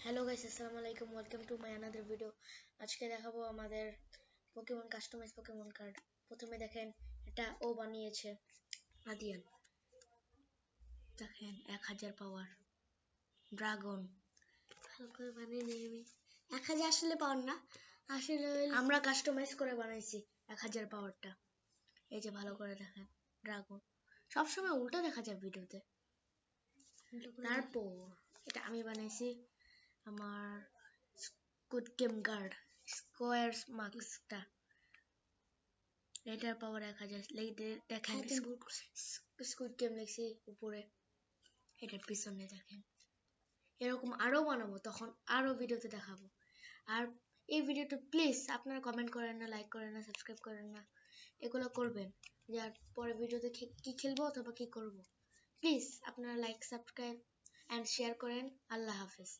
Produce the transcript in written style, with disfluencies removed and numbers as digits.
Hello guys, আসসালামু আলাইকুম, welcome to my another video. আজকে দেখাবো আমাদের পোকেমন কাস্টমাইজ পোকেমন কার্ড। প্রথমে দেখেন, এটা ও বানিয়েছে, আদিয়ান। দেখেন 1000 পাওয়ার ড্রাগন। ভালো করে বানিয়ে নিয়ে আমি 1000 আসলে পাওয়ার না, আসলে আমরা কাস্টমাইজ করে বানাইছি 1000 পাওয়ারটা। এই যে ভালো করে দেখেন, ড্রাগন সবসময় উল্টো দেখা যায় ভিডিওতে। তারপর এটা আমি বানাইছি আমার স্কুইড গেম গার্ড স্কোয়ারস মার্কসটা। এটার পাওয়ার 1000। দেখেন স্কুইড গেম লিখছি উপরে, এটার পিছনে দেখেন। এরকম আরো বানাবো, তখন আরো ভিডিওতে দেখাবো। আর এই ভিডিওটা প্লিজ আপনারা কমেন্ট করেন না, লাইক করেন না, সাবস্ক্রাইব করেন না, এগুলো করবেন। যে আর পরে ভিডিওতে কি খেলবো অথবা কি করব, প্লিজ আপনারা লাইক, সাবস্ক্রাইব অ্যান্ড শেয়ার করেন। আল্লাহ হাফেজ।